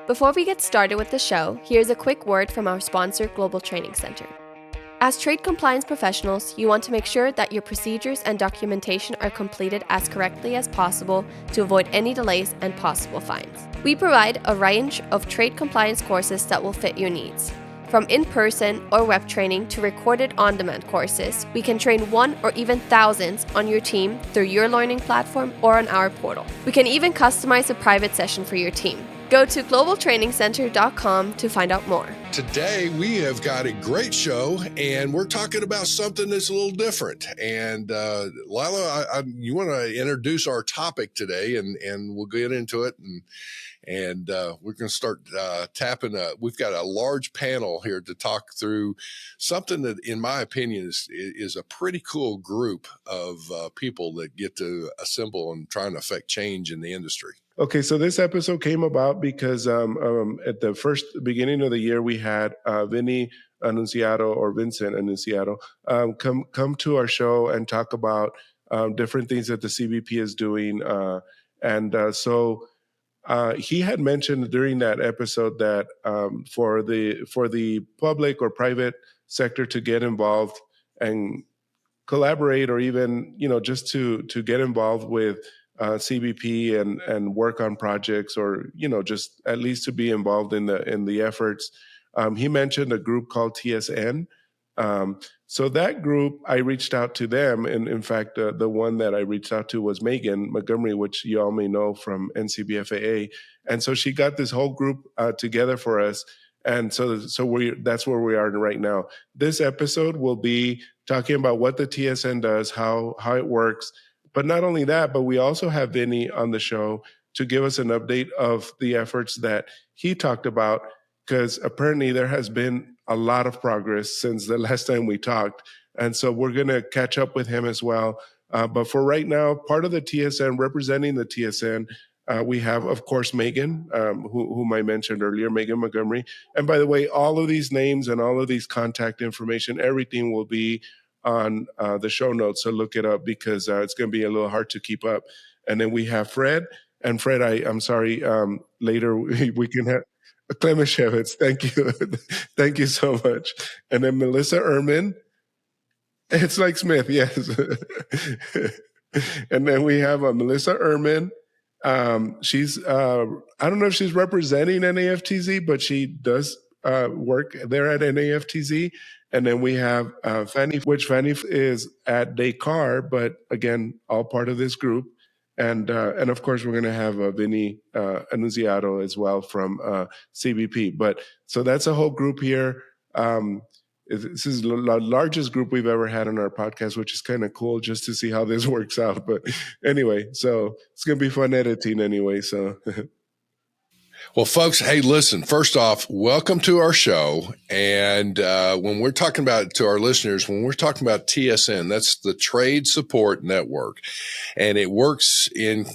Before we get started with the show, here's a quick word from our sponsor, Global Training Center. As trade compliance professionals, you want to make sure that your procedures and documentation are completed as correctly as possible to avoid any delays and possible fines. We provide a range of trade compliance courses that will fit your needs. From in-person or web training to recorded on-demand courses, we can train one or even thousands on your team through your learning platform or on our portal. We can even customize a private session for your team. Go to globaltrainingcenter.com to find out more. Today, we have got a great show, and we're talking about something that's a little different. And Lila, you want to introduce our topic today, and we'll get into it. And we're going to start tapping. We've got a large panel here to talk through something that, in my opinion, is a pretty cool group of people that get to assemble and try and affect change in the industry. Okay, so this episode came about because at the beginning of the year, we had Vincent Annunziato come to our show and talk about different things that the CBP is doing. So he had mentioned during that episode that for the public or private sector to get involved and collaborate, or even just to get involved with CBP and work on projects, or just at least to be involved in the efforts. He mentioned a group called TSN. So that group, I reached out to them, and in fact, the one that I reached out to was Megan Montgomery, which you all may know from NCBFAA. And so she got this whole group together for us, and so that's where we are right now. This episode will be talking about what the TSN does, how it works. But not only that, but we also have Vinny on the show to give us an update of the efforts that he talked about, because apparently there has been a lot of progress since the last time we talked. And so we're going to catch up with him as well. But for right now, part of the TSN, representing the TSN, we have, of course, Megan, whom I mentioned earlier, Megan Montgomery. And by the way, all of these names and all of these contact information, everything will be on the show notes, so look it up, because it's going to be a little hard to keep up. And then we have Fred, and Fred, I'm sorry, later we can have Klemishevitz. Thank you. Thank you so much. And then Melissa Ehrman. It's like Smith, yes. And then we have Melissa Ehrman. She's, I don't know if she's representing NAFTZ, but she does work there at NAFTZ. And then we have Fanny, which Fanny is at Dakar, but again, all part of this group. And of course, we're going to have Vinny Annunziato as well from CBP. But so that's a whole group here. This is the largest group we've ever had on our podcast, which is kind of cool just to see how this works out. But anyway, so it's going to be fun editing anyway. So. Well, folks, hey, listen, first off, welcome to our show. And when we're talking about, to our listeners, when we're talking about TSN, that's the Trade Support Network. And it works in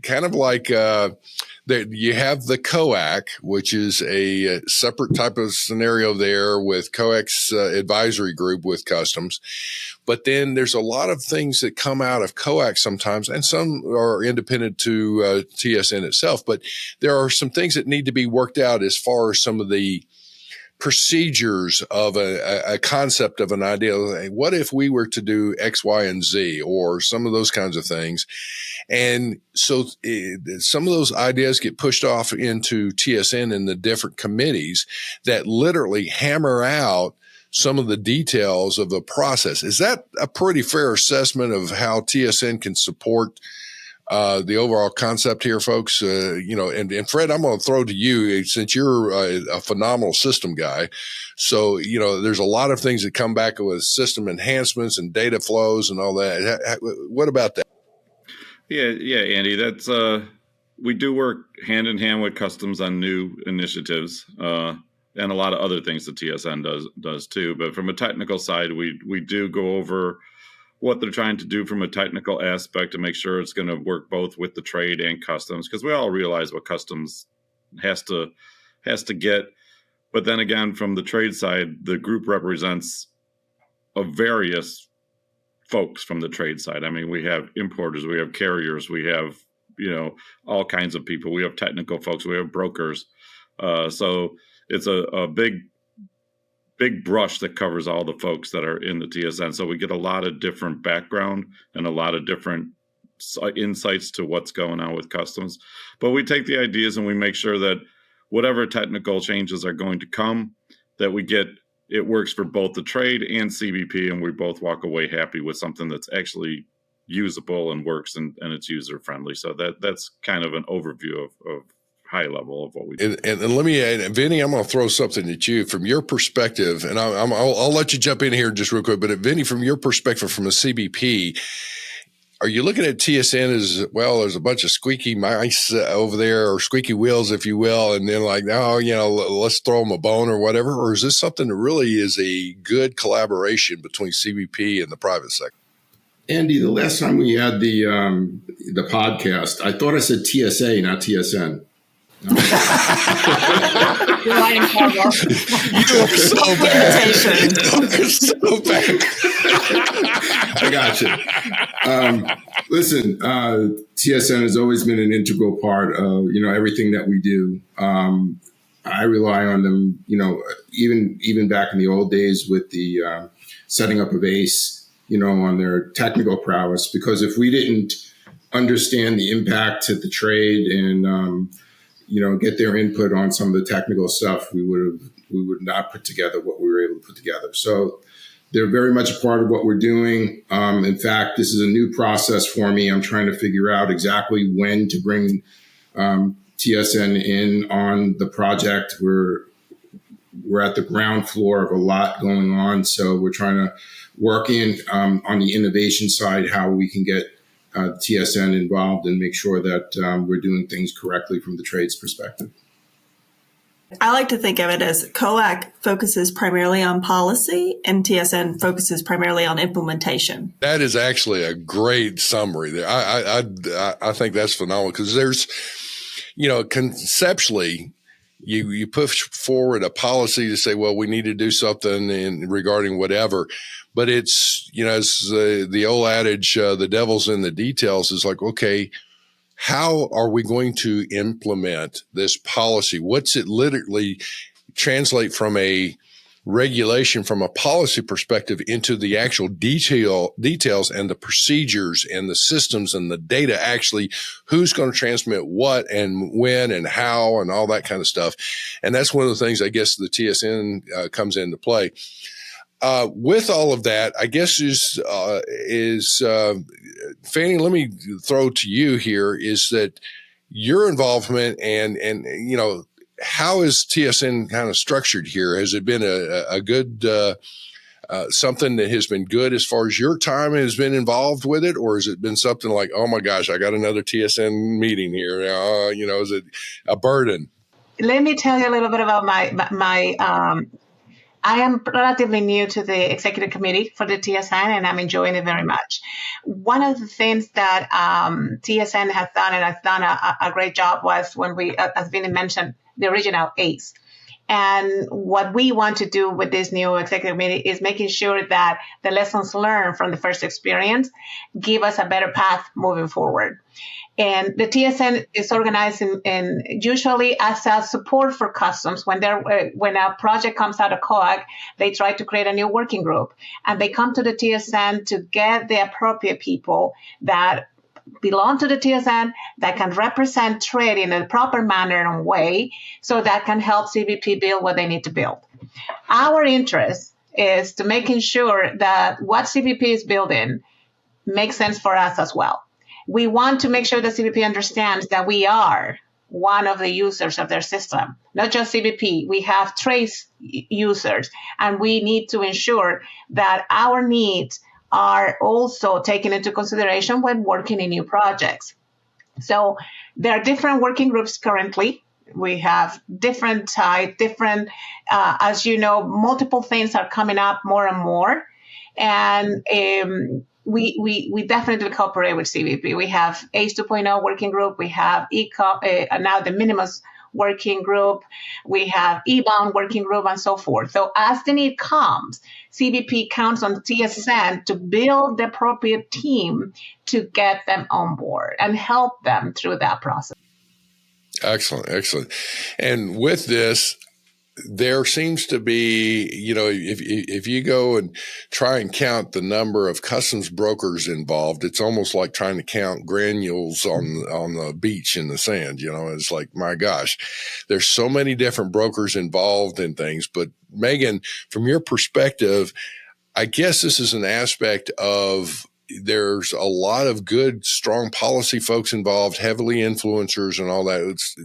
kind of like you have the COAC, which is a separate type of scenario there with COAC's advisory group with customs. But then there's a lot of things that come out of COAC sometimes, and some are independent to TSN itself. But there are some things that need to be worked out as far as some of the procedures of a concept of an idea. What if we were to do X, Y, and Z, or some of those kinds of things? And so some of those ideas get pushed off into TSN and the different committees that literally hammer out some of the details of the process. Is that a pretty fair assessment of how TSN can support the overall concept here, folks? And Fred, I'm going to throw to you, since you're a phenomenal system guy. So, there's a lot of things that come back with system enhancements and data flows and all that. What about that? Yeah, Andy, that's we do work hand in hand with customs on new initiatives. And a lot of other things that TSN does too. But from a technical side, we do go over what they're trying to do from a technical aspect to make sure it's going to work both with the trade and customs, because we all realize what customs has to get. But then again, from the trade side, the group represents a various folks from the trade side. I mean, we have importers, we have carriers, we have all kinds of people. We have technical folks, we have brokers. So it's a big brush that covers all the folks that are in the TSN. So we get a lot of different background and a lot of different insights to what's going on with customs. But we take the ideas and we make sure that whatever technical changes are going to come, that we get it works for both the trade and CBP, and we both walk away happy with something that's actually usable and works and it's user friendly. So that's kind of an overview of high level of what we do. And let me add, Vinny, I'm going to throw something at you from your perspective, and I'll let you jump in here just real quick. But Vinny, from your perspective, from a CBP, are you looking at TSN as, well, there's a bunch of squeaky mice over there, or squeaky wheels, if you will, and then like, oh, let's throw them a bone or whatever? Or is this something that really is a good collaboration between CBP and the private sector? Andy, the last time we had the podcast, I thought I said TSA, not TSN. No. You are so bad. You're so bad. I got you. Listen, TSN has always been an integral part of everything that we do. I rely on them, even back in the old days with the setting up of ACE, on their technical prowess. Because if we didn't understand the impact to the trade and get their input on some of the technical stuff, we would not put together what we were able to put together. So they're very much a part of what we're doing. In fact, this is a new process for me. I'm trying to figure out exactly when to bring TSN in on the project. We're at the ground floor of a lot going on. So we're trying to work in on the innovation side, how we can get TSN involved and make sure that we're doing things correctly from the trade's perspective. I like to think of it as COAC focuses primarily on policy and TSN focuses primarily on implementation. That is actually a great summary there. I think that's phenomenal, because there's, conceptually, you push forward a policy to say, well, we need to do something regarding whatever. But it's, it's the old adage, the devil's in the details. Is like, okay, how are we going to implement this policy? What's it literally translate from a regulation, from a policy perspective, into the actual details and the procedures and the systems and the data, actually who's going to transmit what and when and how and all that kind of stuff. And that's one of the things, I guess, the TSN comes into play. With all of that, I guess is Fanny, let me throw to you here, is that your involvement and how is TSN kind of structured here? Has it been a good something that has been good as far as your time has been involved with it, or has it been something like, oh my gosh, I got another TSN meeting here? Is it a burden? Let me tell you a little bit about my I am relatively new to the executive committee for the TSN, and I'm enjoying it very much. One of the things that TSN has done, and has done a great job, was when we, as Vinny mentioned, the original ACE. And what we want to do with this new executive committee is making sure that the lessons learned from the first experience give us a better path moving forward. And the TSN is organized in usually as a support for customs. When a project comes out of COAC, they try to create a new working group, and they come to the TSN to get the appropriate people that belong to the TSN, that can represent trade in a proper manner and way, so that can help CBP build what they need to build. Our interest is to making sure that what CBP is building makes sense for us as well. We want to make sure that CBP understands that we are one of the users of their system, not just CBP. We have trace users, and we need to ensure that our needs are also taken into consideration when working in new projects. So there are different working groups currently. We have different type, as you know, multiple things are coming up more and more. And we definitely cooperate with CBP. We have ACE 2.0 working group. We have now the minimis working group. We have e-bound working group, and so forth. So as the need comes, CBP counts on TSN to build the appropriate team to get them on board and help them through that process. Excellent, excellent. And with this, there seems to be, if you go and try and count the number of customs brokers involved, it's almost like trying to count granules on the beach in the sand. It's like, my gosh, there's so many different brokers involved in things. But Megan, from your perspective, I guess this is an aspect of there's a lot of good, strong policy folks involved, heavily influencers and all that. It's,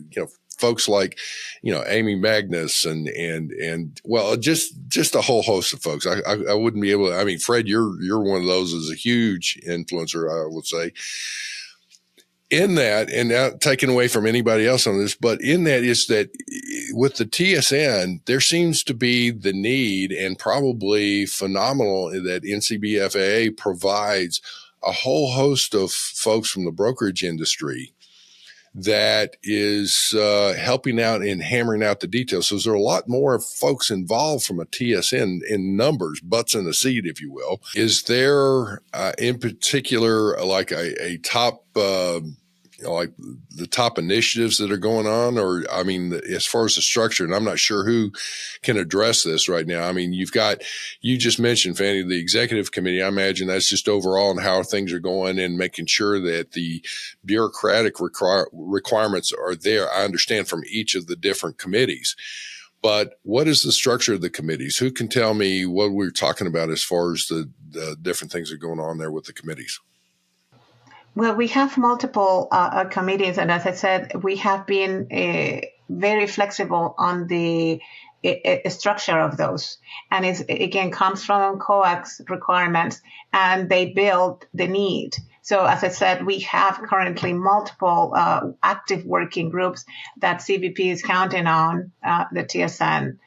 folks like, Amy Magnus and well, just a whole host of folks. I wouldn't be able to, I mean, Fred, you're one of those as a huge influencer, I would say. In that, and not taken away from anybody else on this, but in that is that with the TSN, there seems to be the need, and probably phenomenal, that NCBFAA provides a whole host of folks from the brokerage industry that is helping out and hammering out the details. So there are a lot more folks involved from a TSN in numbers, butts in the seat, if you will. Is there in particular like a top like the top initiatives that are going on? Or, I mean, as far as the structure, and I'm not sure who can address this right now. I mean, you just mentioned, Fanny, the executive committee. I imagine that's just overall on how things are going and making sure that the bureaucratic requirements are there. I understand from each of the different committees. But what is the structure of the committees? Who can tell me what we're talking about as far as the different things that are going on there with the committees? Well, we have multiple committees, and as I said, we have been very flexible on the structure of those. And it again comes from COAC's requirements, and they build the need. So as I said, we have currently multiple active working groups that CBP is counting on the TSN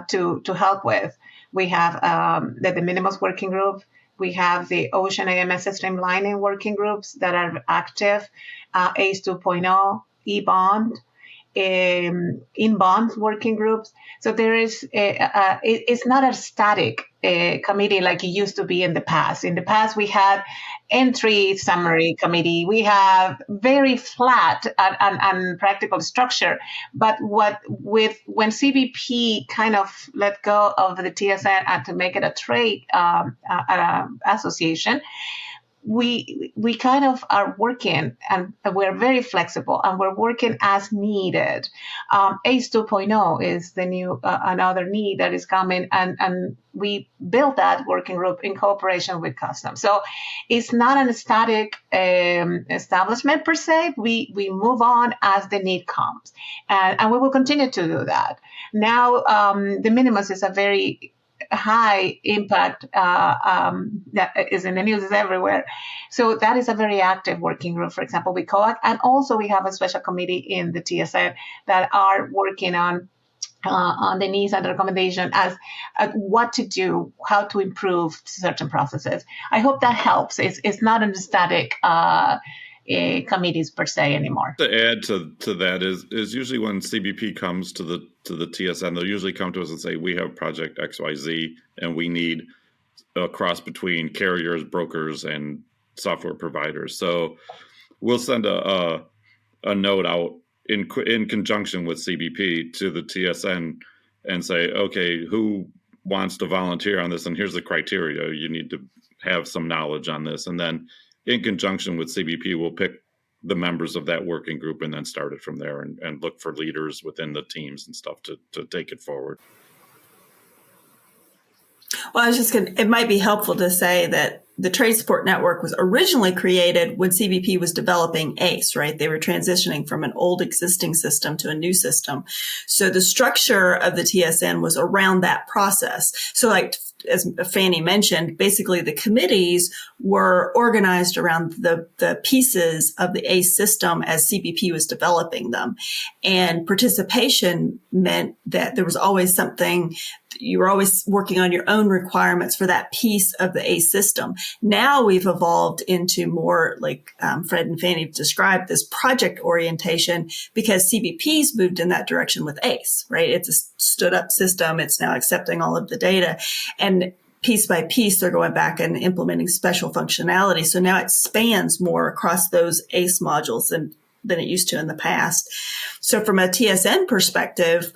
to help with. We have the minimis working group. We have the Ocean AMS Streamlining working groups that are active, ACE 2.0, eBond, in-bond working groups. So there is, it's not a static committee like it used to be in the past. In the past, we had entry summary committee. We have very flat and practical structure. But when CBP kind of let go of the TSN and to make it a trade association, we kind of are working, and we're very flexible, and we're working as needed. ACE 2.0 is the new another need that is coming, and we built that working group in cooperation with Customs. So it's not an static establishment per se. We move on as the need comes, and we will continue to do that. Now, the minimus is a very high impact that is in the news, is everywhere. So that is a very active working group, for example, with COAC. And also we have a special committee in the TSN that are working on the needs and the recommendation as what to do, how to improve certain processes. I hope that helps. It's not a static committees per se anymore. To add to that is usually when CBP comes to the TSN, they'll usually come to us and say, we have project XYZ and we need a cross between carriers, brokers, and software providers. So we'll send a note out in conjunction with CBP to the TSN and say, okay, who wants to volunteer on this? And here's the criteria. You need to have some knowledge on this. And then in conjunction with CBP, we'll pick the members of that working group and then start it from there and look for leaders within the teams and stuff to take it forward. Well, I was just it might be helpful to say that the Trade Support Network was originally created when CBP was developing ACE, right? They were transitioning from an old existing system to a new system. So the structure of the TSN was around that process. So like, as Fanny mentioned, basically the committees were organized around the pieces of the ACE system as CBP was developing them. And participation meant that there was always something, you were always working on your own requirements for that piece of the ACE system. Now we've evolved into more like Fred and Fanny described, this project orientation, because CBP's moved in that direction with ACE, right? It's a stood up system. It's now accepting all of the data. And piece by piece, they're going back and implementing special functionality. So now it spans more across those ACE modules than it used to in the past. So from a TSN perspective,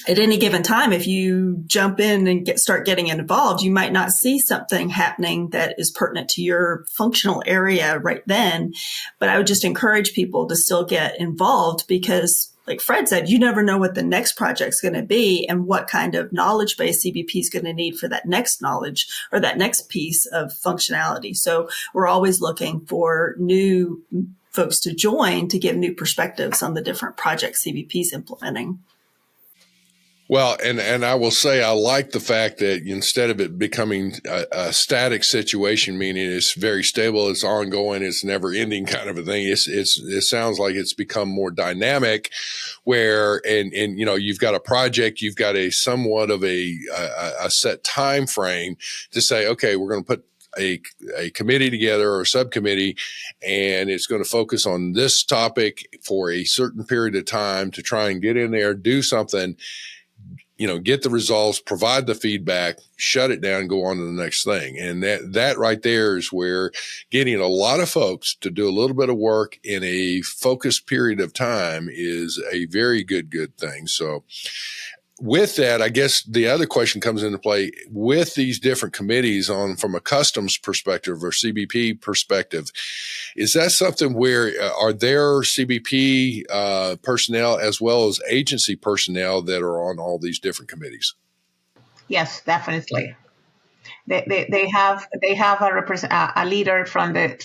at any given time, if you jump in and start getting involved, you might not see something happening that is pertinent to your functional area right then. But I would just encourage people to still get involved because, like Fred said, you never know what the next project's going to be and what kind of knowledge base CBP is going to need for that next knowledge or that next piece of functionality. So we're always looking for new folks to join to give new perspectives on the different projects CBP is implementing. Well, and I will say I like the fact that instead of it becoming a static situation, meaning it's very stable, it's ongoing, it's never ending kind of a thing. It sounds like it's become more dynamic, where and you know you've got a project, you've got a somewhat of a set time frame to say, okay, we're going to put a committee together or a subcommittee, and it's going to focus on this topic for a certain period of time to try and get in there, do something. You know, get the results, provide the feedback, shut it down, go on to the next thing. And that right there is where getting a lot of folks to do a little bit of work in a focused period of time is a very good thing. So with that, I guess the other question comes into play with these different committees on from a customs perspective or CBP perspective. Is that something where are there CBP personnel as well as agency personnel that are on all these different committees? Yes, definitely. They have a leader from the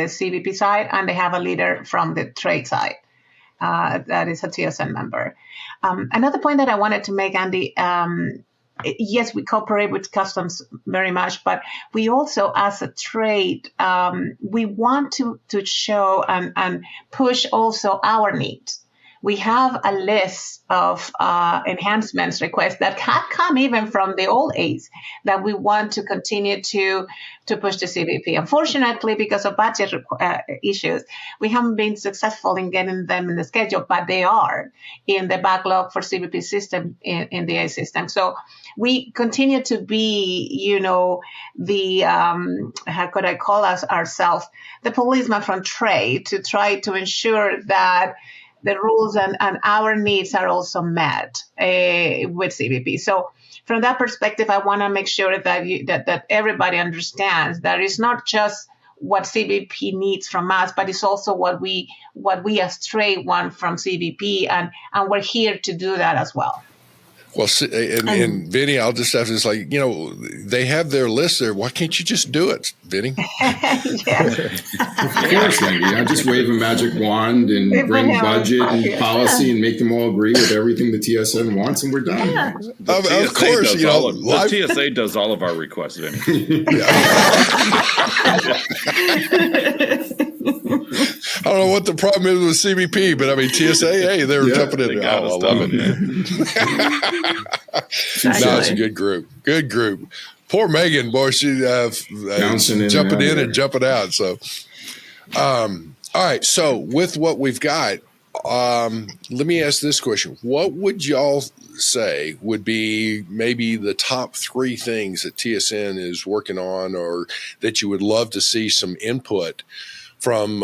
CBP side, and they have a leader from the trade side. That is a TSN member. Another point that I wanted to make, Andy, yes, we cooperate with customs very much, but we also, as a trade, we want to show and push also our needs. We have a list of enhancements requests that have come even from the old A's that we want to continue to push the CBP. Unfortunately, because of budget issues, we haven't been successful in getting them in the schedule, but they are in the backlog for CBP system in the A system. So we continue to be, you know, the, how could I call ourselves, the policeman from trade to try to ensure that the rules and our needs are also met with CBP. So from that perspective, I want to make sure that that everybody understands that it's not just what CBP needs from us, but it's also what we as trade want from CBP, and we're here to do that as well. Well, and Vinny, I'll just have to say, like, you know, they have their list there. Why can't you just do it, Vinny? Of course, Andy. I just wave a magic wand and bring budget and policy and make them all agree with everything the TSN wants, and we're done. Yeah. Of course, you know, the TSA does all of our requests, Vinny. I don't know what the problem is with CBP, but I mean, TSA, hey, they're jumping in. I love it. No, it's a good group. Good group. Poor Megan, boy, she jumping in and jumping out. So, all right. So with what we've got, let me ask this question. What would y'all say would be maybe the top 3 things that TSN is working on, or that you would love to see some input from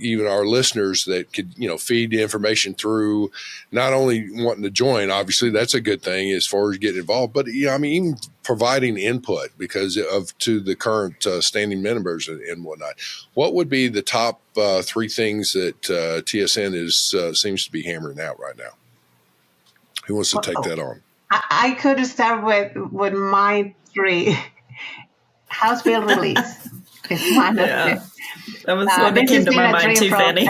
even our listeners that could, you know, feed the information through, not only wanting to join, obviously that's a good thing as far as getting involved, but, you know, I mean, even providing input because to the current standing members and whatnot. What would be the top 3 things that TSN seems to be hammering out right now? Who wants to take that on? I could start with my 3. House bill release is one of them. That was what that came to my mind too, Fanny.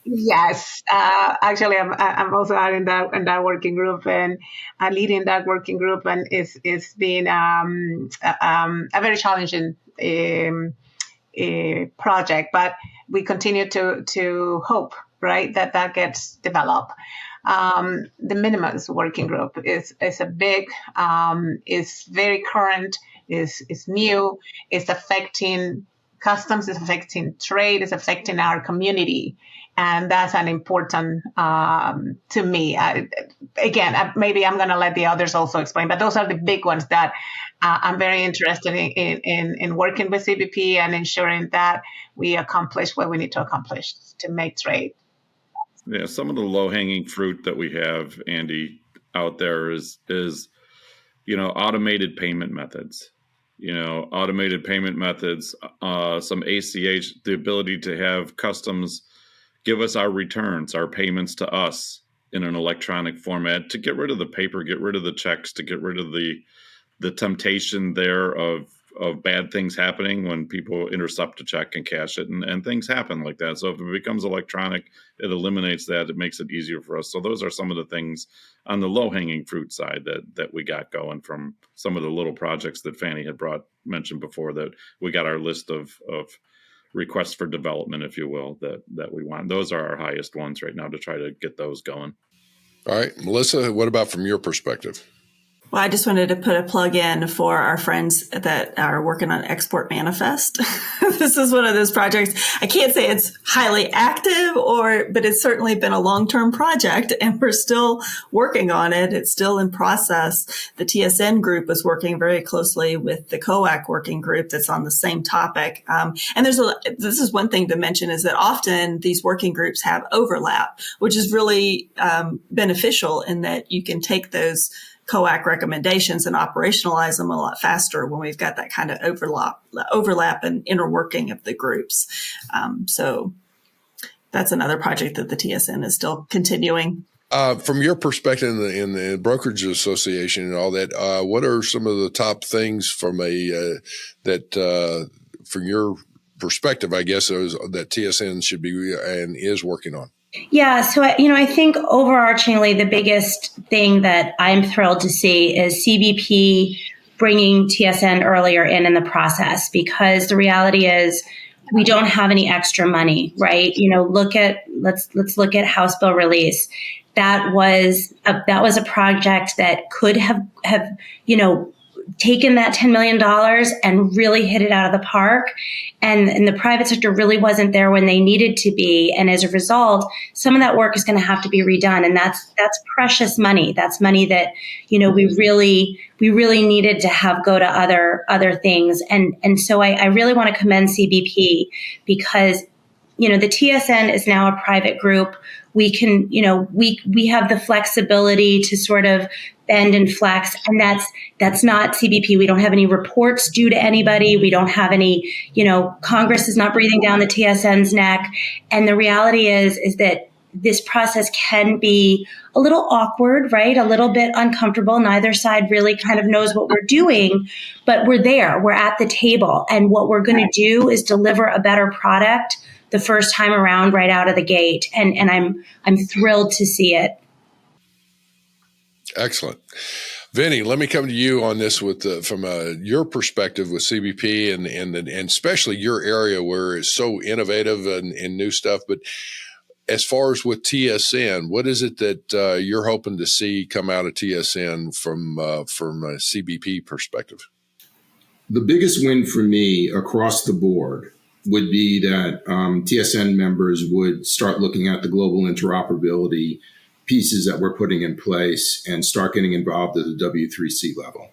Yes, actually, I'm also out in that working group and leading that working group, and it's been a very challenging project, but we continue to hope, right, that gets developed. The minimis working group is a big, is very current, is new, it's affecting customs, is affecting trade, is affecting our community. And that's an important to me. Again, maybe I'm going to let the others also explain, but those are the big ones that I'm very interested in working with CBP and ensuring that we accomplish what we need to accomplish to make trade. Yeah, some of the low-hanging fruit that we have, Andy, out there is automated payment methods. Automated payment methods, some ACH, the ability to have customs give us our returns, our payments to us in an electronic format, to get rid of the paper, get rid of the checks, to get rid of the temptation there of bad things happening when people intercept a check and cash it, and things happen like that. So if it becomes electronic, it eliminates that. It makes it easier for us. So those are some of the things on the low-hanging fruit side that we got going from some of the little projects that Fanny had mentioned before, that we got our list of requests for development, if you will, that we want. Those are our highest ones right now to try to get those going. All right, Melissa, what about from your perspective? Well, I just wanted to put a plug in for our friends that are working on Export Manifest. This is one of those projects. I can't say it's highly active, but it's certainly been a long-term project, and we're still working on it. It's still in process. The TSN group is working very closely with the COAC working group that's on the same topic. And this is one thing to mention, is that often these working groups have overlap, which is really beneficial in that you can take those COAC recommendations and operationalize them a lot faster when we've got that kind of overlap and interworking of the groups. So that's another project that the TSN is still continuing. From your perspective in the brokerage association and all that, what are some of the top things from from your perspective, I guess, that TSN should be and is working on? Yeah. So, I think overarchingly, the biggest thing that I'm thrilled to see is CBP bringing TSN earlier in the process, because the reality is we don't have any extra money, right? Let's look at House Bill release. That was a project that could have taken that $10 million and really hit it out of the park. And the private sector really wasn't there when they needed to be. And as a result, some of that work is going to have to be redone. And that's precious money. That's money that, we really needed to have go to other things. And so I really want to commend CBP, because, the TSN is now a private group. We can, we have the flexibility to sort of bend and flex, and that's not CBP. We don't have any reports due to anybody. We don't have any, Congress is not breathing down the TSN's neck. And the reality is that this process can be a little awkward, right? A little bit uncomfortable. Neither side really kind of knows what we're doing, but we're there. We're at the table. And what we're going to do is deliver a better product the first time around, right out of the gate. And I'm thrilled to see it. Excellent. Vinny, let me come to you on this from your perspective with CBP and especially your area where it's so innovative and new stuff. But as far as with TSN, what is it that you're hoping to see come out of TSN from a CBP perspective? The biggest win for me across the board would be that TSN members would start looking at the global interoperability pieces that we're putting in place and start getting involved at the W3C level.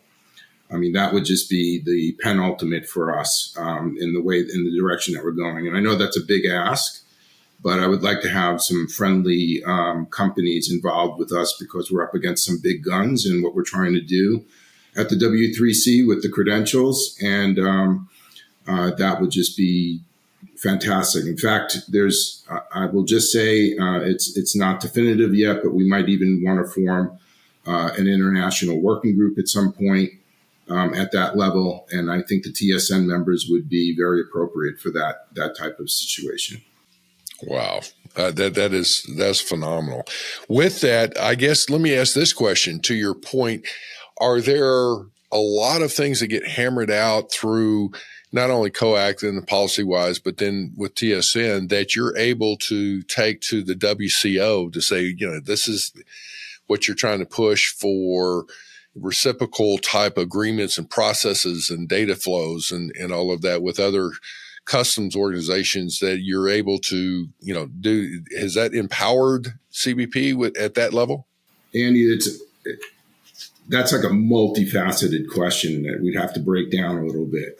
I mean, that would just be the penultimate for us in the direction that we're going. And I know that's a big ask, but I would like to have some friendly companies involved with us, because we're up against some big guns in what we're trying to do at the W3C with the credentials. And that would just be fantastic. In fact, I will just say it's not definitive yet, but we might even want to form an international working group at some point at that level. And I think the TSN members would be very appropriate for that type of situation. Wow. That's phenomenal. With that, I guess, let me ask this question. To your point, are there a lot of things that get hammered out through not only COAC and the policy wise, but then with TSN that you're able to take to the WCO to say, this is what you're trying to push for reciprocal type agreements and processes and data flows and all of that with other customs organizations that you're able to, do? Has that empowered CBP at that level? Andy, that's like a multifaceted question that we'd have to break down a little bit.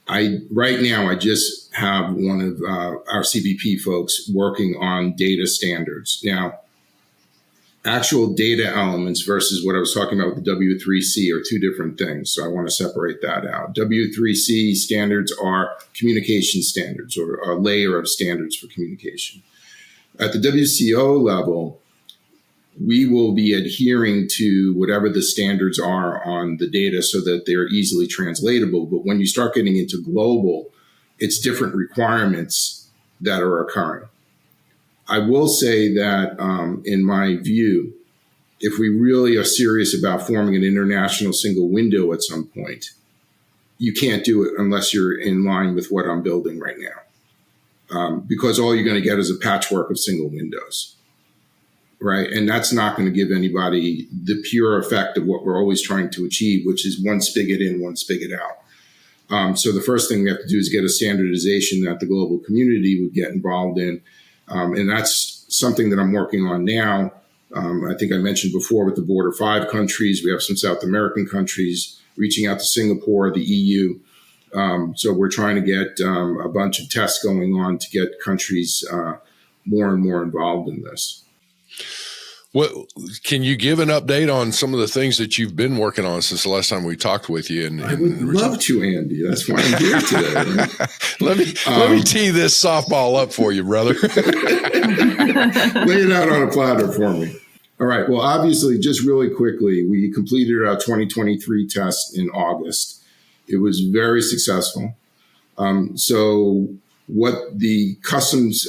Right now, I just have one of our CBP folks working on data standards. Now, actual data elements versus what I was talking about with the W3C are two different things. So I want to separate that out. W3C standards are communication standards, or a layer of standards for communication. At the WCO level, we will be adhering to whatever the standards are on the data so that they're easily translatable. But when you start getting into global, it's different requirements that are occurring. I will say that, in my view, if we really are serious about forming an international single window at some point, you can't do it unless you're in line with what I'm building right now. Because all you're going to get is a patchwork of single windows, right? And that's not going to give anybody the pure effect of what we're always trying to achieve, which is one spigot in, one spigot out. So the first thing we have to do is get a standardization that the global community would get involved in. And that's something that I'm working on now. I think I mentioned before with the border 5 countries. We have some South American countries reaching out to Singapore, the EU. So we're trying to get a bunch of tests going on to get countries more and more involved in this. Well, can you give an update on some of the things that you've been working on since the last time we talked with you? And I would love to, Andy. That's why I'm here today. Right? let me tee this softball up for you, brother. Lay it out on a platter for me. All right. Well, obviously, just really quickly, we completed our 2023 test in August. It was very successful. So what the customs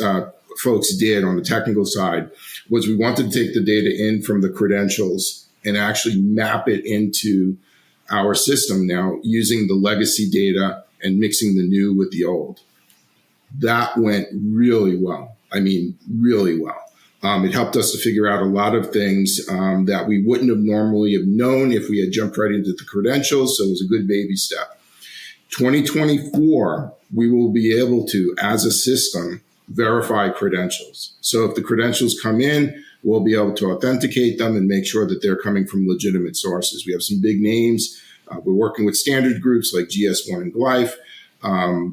folks did on the technical side was we wanted to take the data in from the credentials and actually map it into our system now using the legacy data and mixing the new with the old. That went really well. I mean, really well. It helped us to figure out a lot of things that we wouldn't have normally have known if we had jumped right into the credentials. So it was a good baby step. 2024, we will be able to, as a system, verify credentials. So if the credentials come in, we'll be able to authenticate them and make sure that they're coming from legitimate sources. We have some big names. We're working with standard groups like GS1 and Glyph.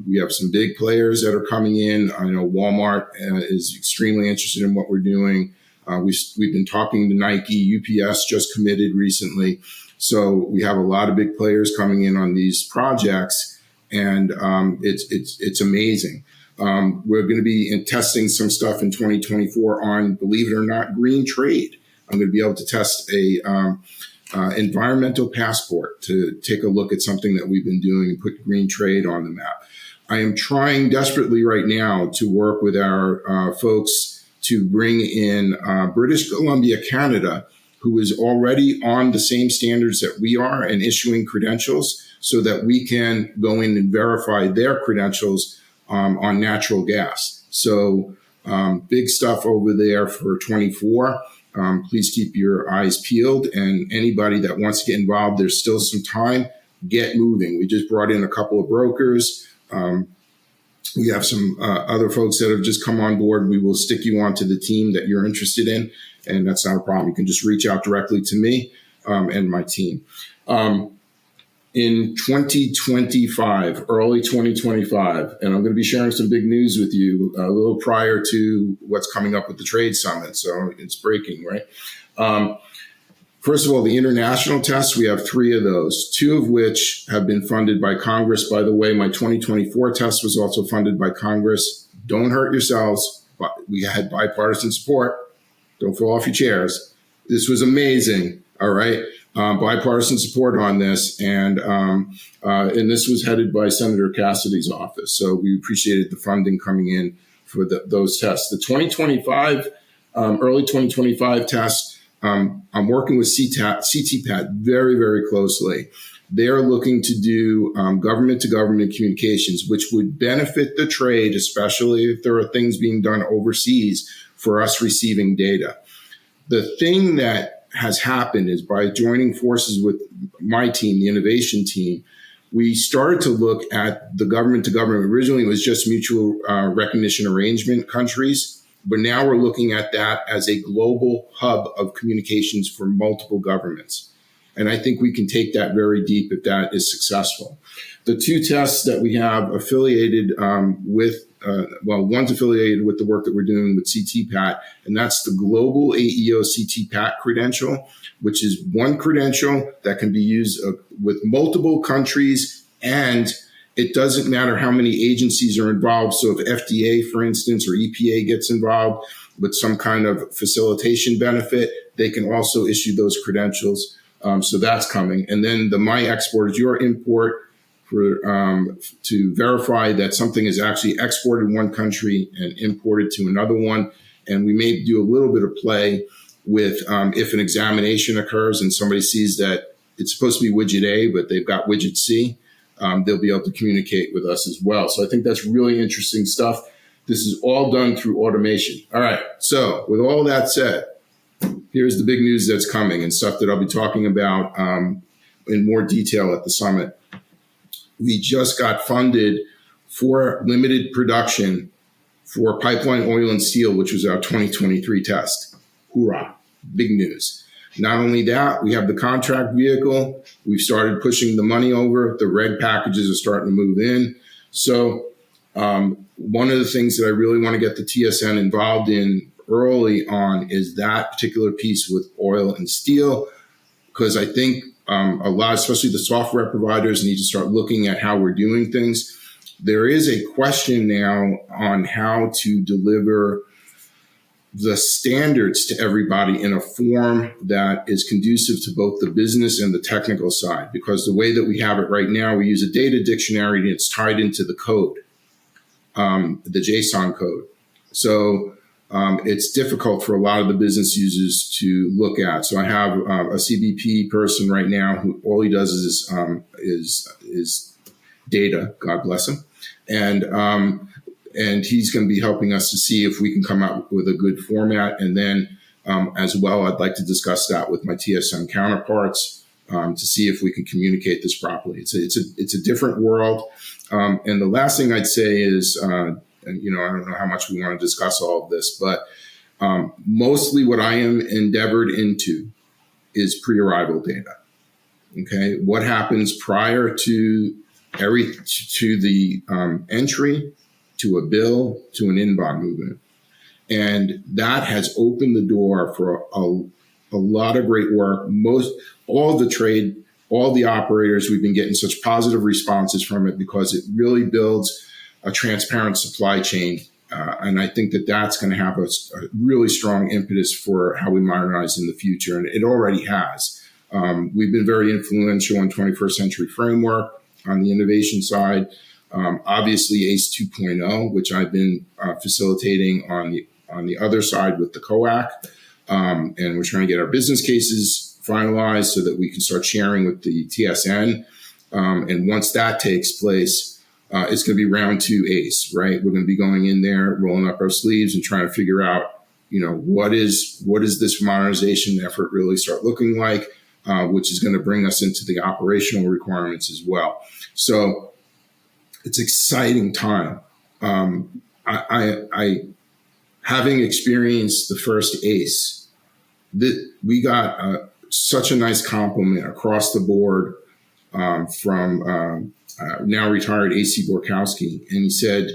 We have some big players that are coming in. I know Walmart is extremely interested in what we're doing. We've been talking to Nike. UPS just committed recently. So we have a lot of big players coming in on these projects, and it's amazing. We're going to be testing some stuff in 2024 on, believe it or not, green trade. I'm going to be able to test a environmental passport to take a look at something that we've been doing and put green trade on the map. I am trying desperately right now to work with our folks to bring in British Columbia, Canada, who is already on the same standards that we are and issuing credentials so that we can go in and verify their credentials on natural gas. So big stuff over there for 24. Please keep your eyes peeled, and anybody that wants to get involved, there's still some time. Get moving. We just brought in a couple of brokers. We have some other folks that have just come on board. We will stick you onto the team that you're interested in, and that's not a problem. You can just reach out directly to me and my team. In 2025, early 2025, and I'm going to be sharing some big news with you a little prior to what's coming up with the trade summit. So it's breaking, right? First of all, the international tests, we have 3 of those, 2 of which have been funded by Congress. By the way, my 2024 test was also funded by Congress. Don't hurt yourselves. We had bipartisan support. Don't fall off your chairs. This was amazing. All right. Bipartisan support on this, and this was headed by Senator Cassidy's office. So we appreciated the funding coming in for those tests. The 2025, early 2025 tests, I'm working with CTPAT very, very closely. They are looking to do government-to-government communications, which would benefit the trade, especially if there are things being done overseas for us receiving data. The thing that has happened is by joining forces with my team, the innovation team, we started to look at the government to government. Originally, it was just mutual recognition arrangement countries. but now we're looking at that as a global hub of communications for multiple governments. And I think we can take that very deep if that is successful. The two tests that we have affiliated one's affiliated with the work that we're doing with CTPAT, and that's the Global AEO CTPAT credential, which is one credential that can be used with multiple countries, and it doesn't matter how many agencies are involved. So if FDA, for instance, or EPA gets involved with some kind of facilitation benefit, they can also issue those credentials. So that's coming. And then the My Export is your import to verify that something is actually exported in one country and imported to another one. And we may do a little bit of play with if an examination occurs and somebody sees that it's supposed to be widget A, but they've got widget C, they'll be able to communicate with us as well. So I think that's really interesting stuff. This is all done through automation. All right. So with all that said, here's the big news that's coming and stuff that I'll be talking about in more detail at the summit. We just got funded for limited production for pipeline oil and steel, which was our 2023 test. Hoorah. Big news. Not only that, we have the contract vehicle. We've started pushing the money over. The red packages are starting to move in. So one of the things that I really want to get the TSN involved in early on is that particular piece with oil and steel, because I think a lot, especially the software providers, need to start looking at how we're doing things. There is a question now on how to deliver the standards to everybody in a form that is conducive to both the business and the technical side, because the way that we have it right now, we use a data dictionary and it's tied into the code, the JSON code. So it's difficult for a lot of the business users to look at. So I have a CBP person right now who all he does is data, God bless him. And he's going to be helping us to see if we can come out with a good format. And then as well, I'd like to discuss that with my TSN counterparts to see if we can communicate this properly. It's a different world. And the last thing I'd say is, I don't know how much we want to discuss all of this, but mostly what I am endeavored into is pre-arrival data. Okay, what happens prior to the entry, to a bill, to an inbound movement. And that has opened the door for a lot of great work. All the trade, all the operators, we've been getting such positive responses from it because it really builds a transparent supply chain. And I think that that's going to have a really strong impetus for how we modernize in the future. And it already has. We've been very influential in 21st Century Framework on the innovation side. Obviously, ACE 2.0, which I've been facilitating on the other side with the COAC. And we're trying to get our business cases finalized so that we can start sharing with the TSN. And once that takes place, it's going to be round 2 ACE, right? We're going to be going in there, rolling up our sleeves and trying to figure out, what is this modernization effort really start looking like, which is going to bring us into the operational requirements as well. So it's exciting time. I having experienced the first ACE, we got such a nice compliment across the board from now retired AC Borkowski. And he said,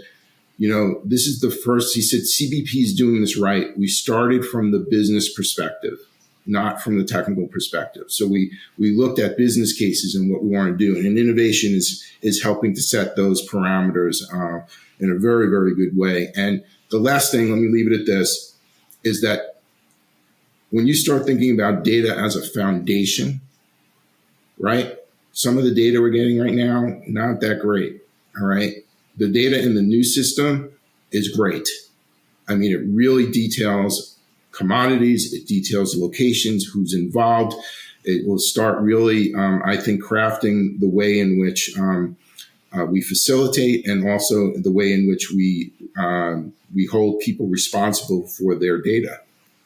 this is the first, he said, CBP is doing this right. We started from the business perspective, not from the technical perspective. So we looked at business cases and what we want to do. And innovation is helping to set those parameters in a very, very good way. And the last thing, let me leave it at this, is that when you start thinking about data as a foundation, right? Some of the data we're getting right now, not that great, all right? The data in the new system is great. I mean, it really details commodities, it details locations, who's involved. It will start really, I think, crafting the way in which we facilitate and also the way in which we hold people responsible for their data.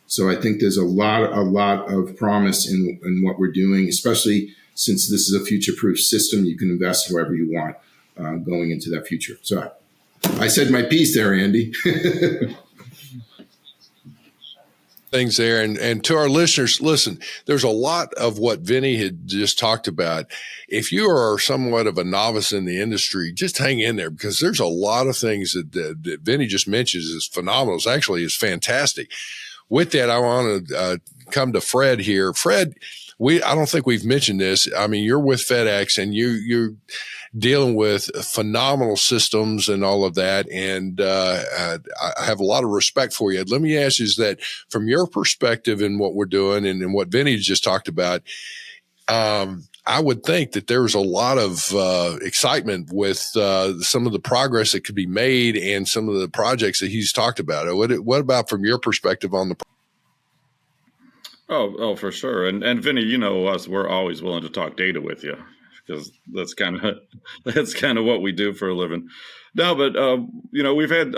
So I think there's a lot of promise in what we're doing, especially since this is a future-proof system. You can invest however you want going into that future. So I said my piece there, Andy. things there. And to our listeners, listen, there's a lot of what Vinny had just talked about. If you are somewhat of a novice in the industry, just hang in there, because there's a lot of things that Vinny just mentions is phenomenal. It's actually is fantastic. With that, I want to come to Fred here. Fred, I don't think we've mentioned this. I mean, you're with FedEx and you're dealing with phenomenal systems and all of that. And I have a lot of respect for you. Let me ask you, is that from your perspective in what we're doing and what Vinny just talked about, I would think that there's a lot of excitement with some of the progress that could be made and some of the projects that he's talked about. What about from your perspective on the? Oh, for sure. And Vinny, you know us, we're always willing to talk data with you, because that's kind of what we do for a living. No, but we've had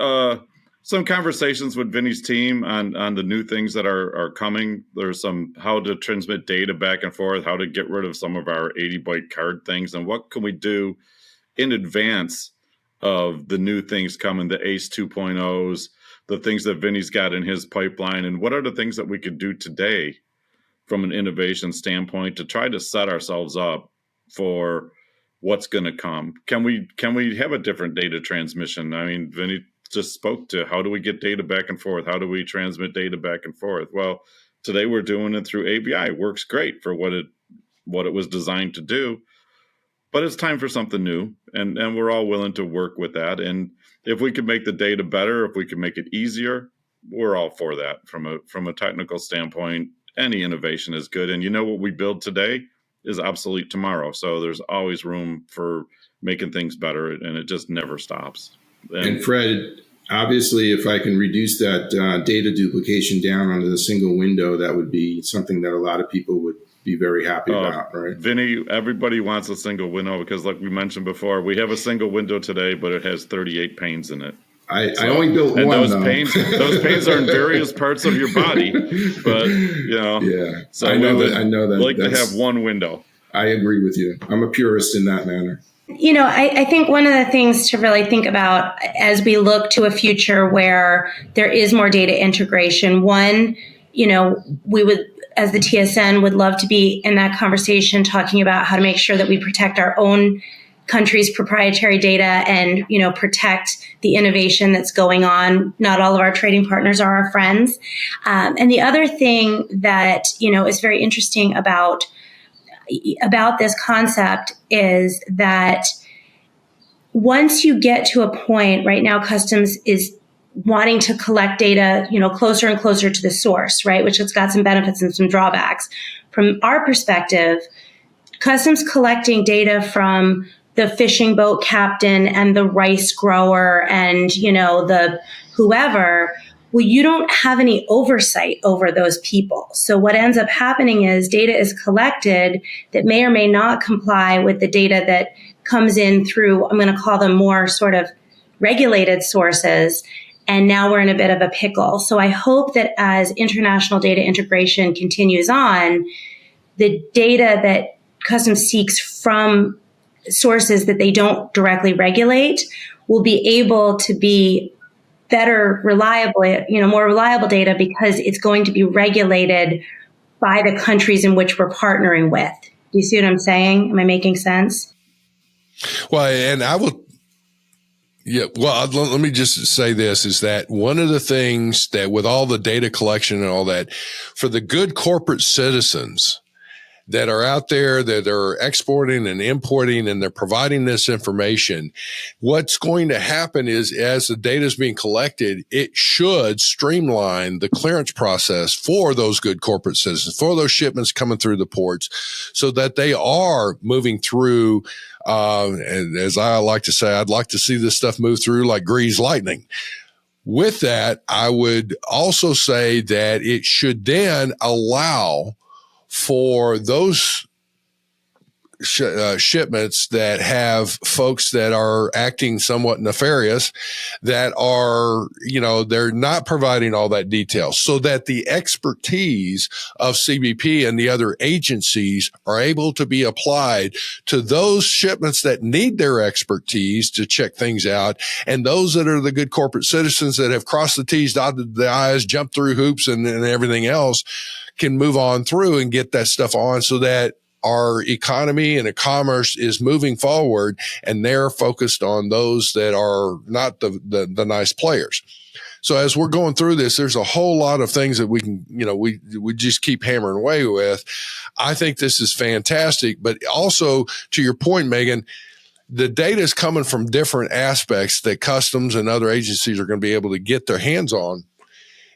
some conversations with Vinny's team on the new things that are coming. There's some how to transmit data back and forth, how to get rid of some of our 80-byte card things, and what can we do in advance of the new things coming, the ACE 2.0s, the things that Vinny's got in his pipeline, and what are the things that we could do today from an innovation standpoint to try to set ourselves up for what's going to come. Can we have a different data transmission? I mean, Vinny just spoke to how do we get data back and forth? How do we transmit data back and forth? Well, today we're doing it through ABI. It works great for what it was designed to do, but it's time for something new, and we're all willing to work with that. And if we could make the data better, if we could make it easier, we're all for that. From a technical standpoint, any innovation is good. And what we build today is obsolete tomorrow. So there's always room for making things better, and it just never stops. And Fred, obviously, if I can reduce that data duplication down onto the single window, that would be something that a lot of people would be very happy about, right? Vinny, everybody wants a single window because, like we mentioned before, we have a single window today, but it has 38 panes in it. I only built one. Those panes are in various parts of your body, but yeah. So I know that. Like to have one window. I agree with you. I'm a purist in that manner. I think one of the things to really think about as we look to a future where there is more data integration, one, we would, as the TSN, would love to be in that conversation talking about how to make sure that we protect our own country's proprietary data and, protect the innovation that's going on. Not all of our trading partners are our friends. And the other thing that, is very interesting about this concept is that once you get to a point, right now, customs is wanting to collect data, closer and closer to the source, right? Which has got some benefits and some drawbacks. From our perspective, customs collecting data from the fishing boat captain and the rice grower and, the whoever, well, you don't have any oversight over those people. So what ends up happening is data is collected that may or may not comply with the data that comes in through, I'm going to call them more sort of regulated sources. And now we're in a bit of a pickle. So I hope that as international data integration continues on, the data that customs seeks from sources that they don't directly regulate will be able to be better, reliable, more reliable data because it's going to be regulated by the countries in which we're partnering with. Do you see what I'm saying? Am I making sense? Well, and I will. Yeah. Well, let me just say this is that one of the things that with all the data collection and all that, for the good corporate citizens that are out there that are exporting and importing and they're providing this information, what's going to happen is as the data is being collected, it should streamline the clearance process for those good corporate citizens, for those shipments coming through the ports so that they are moving through. And as I like to say, I'd like to see this stuff move through like greased lightning. With that, I would also say that it should then allow for those shipments that have folks that are acting somewhat nefarious, that are, they're not providing all that detail, so that the expertise of CBP and the other agencies are able to be applied to those shipments that need their expertise to check things out, and those that are the good corporate citizens that have crossed the T's, dotted the I's, jumped through hoops and everything else can move on through and get that stuff on, so that our economy and commerce is moving forward, and they're focused on those that are not the nice players. So as we're going through this, there's a whole lot of things that we can, we just keep hammering away with. I think this is fantastic, but also to your point, Megan, the data is coming from different aspects that customs and other agencies are going to be able to get their hands on.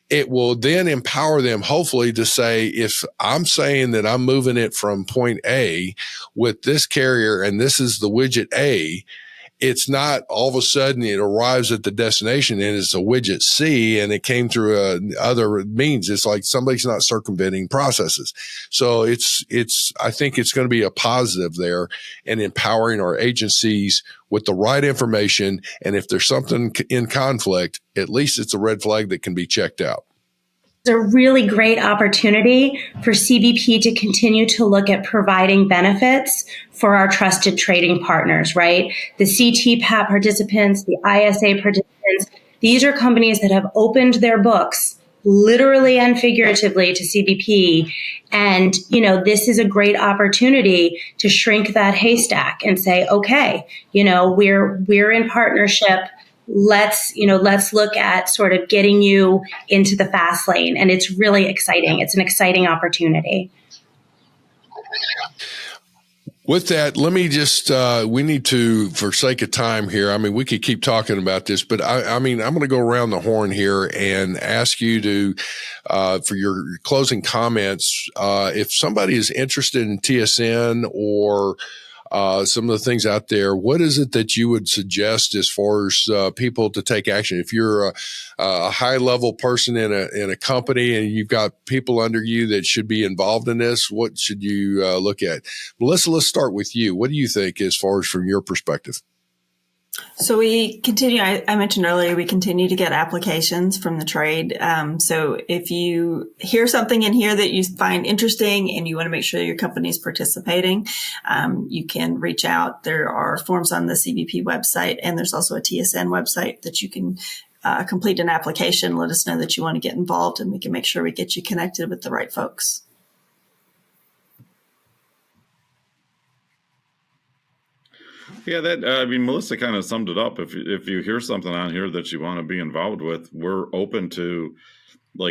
It will then empower them, hopefully, to say, if I'm saying that I'm moving it from point A with this carrier and this is the widget A, it's not all of a sudden it arrives at the destination and it's a widget C and it came through other means. It's like somebody's not circumventing processes. So I think it's going to be a positive there in empowering our agencies with the right information. And if there's something in conflict, at least it's a red flag that can be checked out. It's a really great opportunity for CBP to continue to look at providing benefits for our trusted trading partners, right? The CTPAT participants, the ISA participants, these are companies that have opened their books literally and figuratively to CBP. And, this is a great opportunity to shrink that haystack and say, okay, we're in partnership. Let's look at sort of getting you into the fast lane. And it's really exciting. It's an exciting opportunity. With that, let me just, we need to, for sake of time here, we could keep talking about this, but I'm going to go around the horn here and ask you to, for your closing comments, if somebody is interested in TSN or some of the things out there, what is it that you would suggest as far as people to take action? If you're a high level person in a company and you've got people under you that should be involved in this, what should you look at? Melissa, let's start with you. What do you think as far as from your perspective? So we continue, I mentioned earlier, we continue to get applications from the trade. So if you hear something in here that you find interesting and you want to make sure your company is participating, you can reach out. There are forms on the CBP website, and there's also a TSN website that you can complete an application. Let us know that you want to get involved, and we can make sure we get you connected with the right folks. Yeah, Melissa kind of summed it up. If you hear something on here that you want to be involved with, we're open to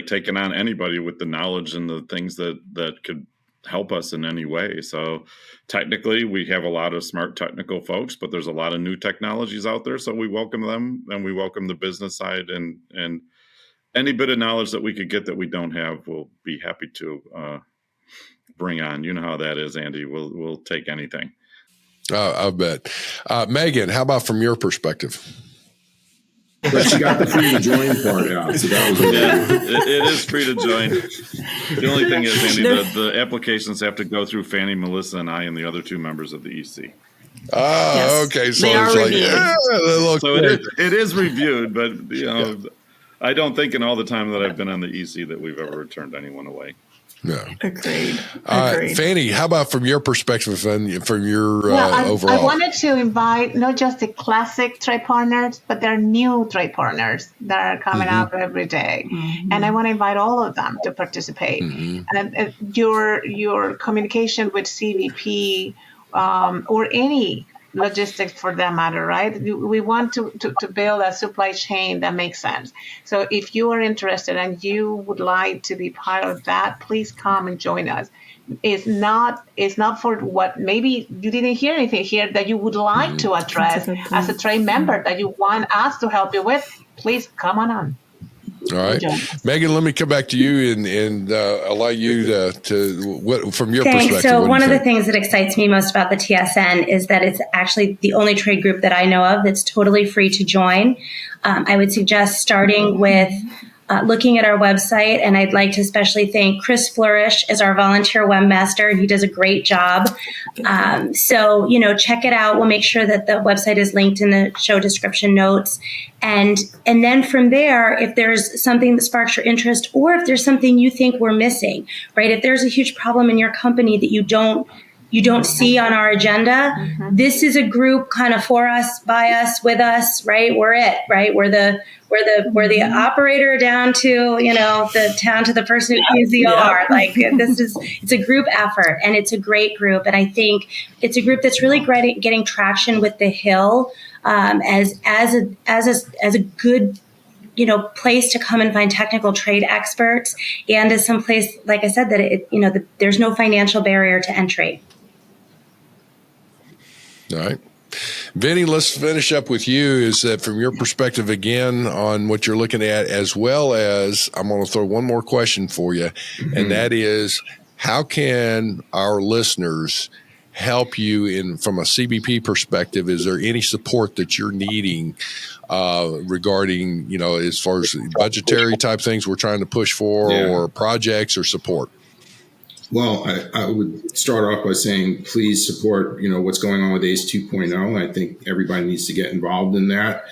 taking on anybody with the knowledge and the things that could help us in any way. So technically, we have a lot of smart technical folks, but there's a lot of new technologies out there. So we welcome them, and we welcome the business side, and any bit of knowledge that we could get that we don't have, we'll be happy to bring on. You know how that is, Andy. We'll take anything. I bet. Megan, how about from your perspective? But she got the free to join part out. So that was it is free to join. The only thing is, Andy, the applications have to go through Fanny, Melissa, and I, and the other two members of the EC. Oh, yes. Okay. So they are reviewed. So it is reviewed, but I don't think in all the time that I've been on the EC that we've ever turned anyone away. No. Agreed. Fanny, how about from your perspective and from your overall? I wanted to invite not just the classic trade partners, but there are new trade partners that are coming out every day. Mm-hmm. And I want to invite all of them to participate. Mm-hmm. And your communication with CBP or any logistics for that matter, right? We want to build a supply chain that makes sense. So if you are interested and you would like to be part of that, please come and join us. It's not for what maybe you didn't hear anything here that you would like to address as a trade member that you want us to help you with. Please come on. All right, Megan, let me come back to you and allow you to what from your perspective. So one of the things that excites me most about the TSN is that it's actually the only trade group that I know of that's totally free to join. I would suggest starting with looking at our website. And I'd like to especially thank Chris Flourish as our volunteer webmaster, and he does a great job. So, check it out. We'll make sure that the website is linked in the show description notes. And then from there, if there's something that sparks your interest, or if there's something you think we're missing, right? If there's a huge problem in your company that you don't see on our agenda, this is a group kind of for us, by us, with us, right? We're it, right? We're the operator down to, down to the person who keys the OR. Like it's a group effort, and it's a great group. And I think it's a group that's really great at getting traction with the Hill as a good, place to come and find technical trade experts, and as some place, like I said, that there's no financial barrier to entry. All right. Vinny, let's finish up with you. Is that from your perspective again on what you're looking at, as well as I'm going to throw one more question for you, and that is, how can our listeners help you from a CBP perspective? Is there any support that you're needing regarding, as far as budgetary type things we're trying to push for, or projects or support? Well, I would start off by saying, please support, what's going on with ACE 2.0. I think everybody needs to get involved in that.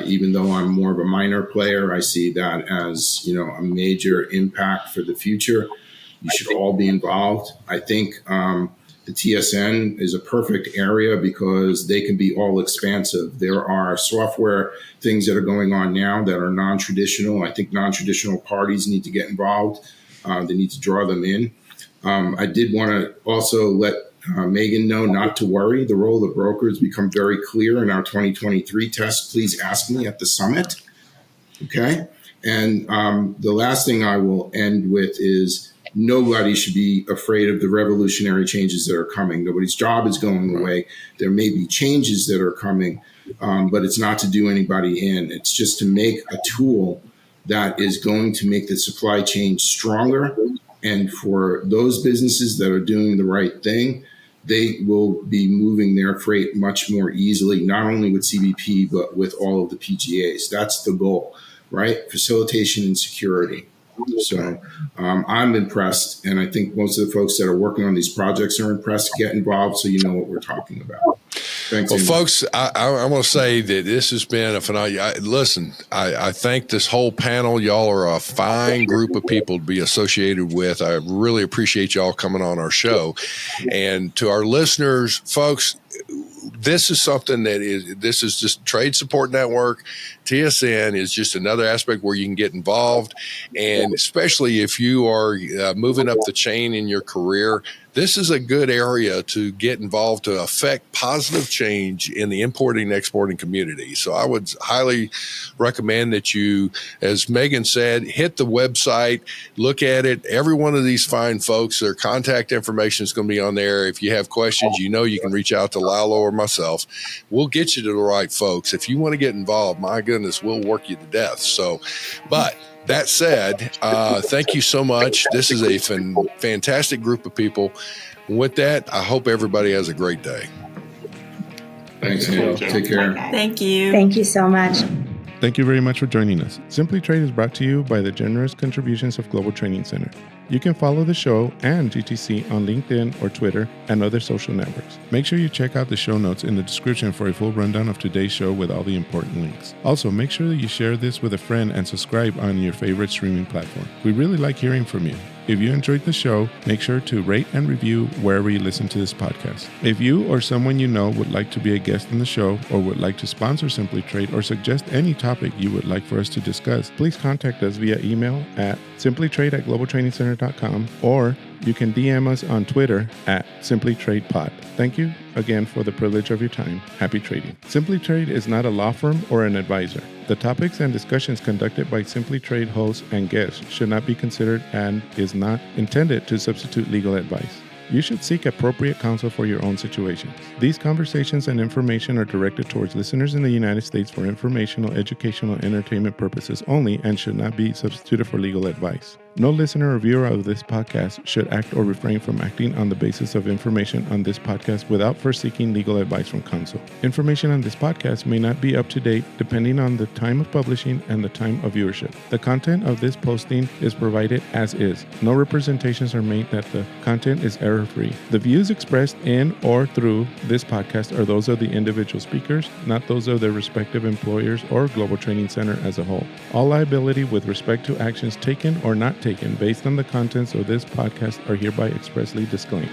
Even though I'm more of a minor player, I see that as, a major impact for the future. You should all be involved. I think the TSN is a perfect area because they can be all expansive. There are software things that are going on now that are non-traditional. I think non-traditional parties need to get involved. They need to draw them in. I did want to also let Megan know not to worry. The role of brokers become very clear in our 2023 test. Please ask me at the summit. Okay. And the last thing I will end with is nobody should be afraid of the revolutionary changes that are coming. Nobody's job is going away. There may be changes that are coming, but it's not to do anybody in. It's just to make a tool that is going to make the supply chain stronger. And for those businesses that are doing the right thing, they will be moving their freight much more easily, not only with CBP, but with all of the PGAs. That's the goal, right? Facilitation and security. So I'm impressed. And I think most of the folks that are working on these projects are impressed. Get involved so you know what we're talking about. Thanks, well, Amy. folks, I want to say that this has been a phenomenal. Listen, I thank this whole panel. Y'all are a fine group of people to be associated with. I really appreciate y'all coming on our show. And to our listeners, folks, this is something this is just Trade Support Network. TSN is just another aspect where you can get involved. And especially if you are moving up the chain in your career, this is a good area to get involved to affect positive change in the importing and exporting community. So I would highly recommend that you, as Megan said, hit the website, look at it. Every one of these fine folks, their contact information is going to be on there. If you have questions, you can reach out to Lalo or myself. We'll get you to the right folks. If you want to get involved, my goodness, we'll work you to death. So, but that said, thank you so much. This is a fantastic group of people. With that, I hope everybody has a great day. Thanks, Neil. Take care. Thank you. Thank you so much. Thank you very much for joining us. Simply Trade is brought to you by the generous contributions of Global Training Center. You can follow the show and GTC on LinkedIn or Twitter and other social networks. Make sure you check out the show notes in the description for a full rundown of today's show with all the important links. Also, make sure that you share this with a friend and subscribe on your favorite streaming platform. We really like hearing from you. If you enjoyed the show, make sure to rate and review wherever you listen to this podcast. If you or someone you know would like to be a guest on the show or would like to sponsor Simply Trade or suggest any topic you would like for us to discuss, please contact us via email at simplytrade@globaltrainingcenter.com, or you can DM us on Twitter at simplytradepod. Thank you again for the privilege of your time. Happy trading. Simply Trade is not a law firm or an advisor. The topics and discussions conducted by Simply Trade hosts and guests should not be considered and is not intended to substitute legal advice. You should seek appropriate counsel for your own situations. These conversations and information are directed towards listeners in the United States for informational, educational, and entertainment purposes only and should not be substituted for legal advice. No listener or viewer of this podcast should act or refrain from acting on the basis of information on this podcast without first seeking legal advice from counsel. Information on this podcast may not be up to date depending on the time of publishing and the time of viewership. The content of this posting is provided as is. No representations are made that the content is error-free. The views expressed in or through this podcast are those of the individual speakers, not those of their respective employers or Global Training Center as a whole. All liability with respect to actions taken or not taken based on the contents of this podcast are hereby expressly disclaimed.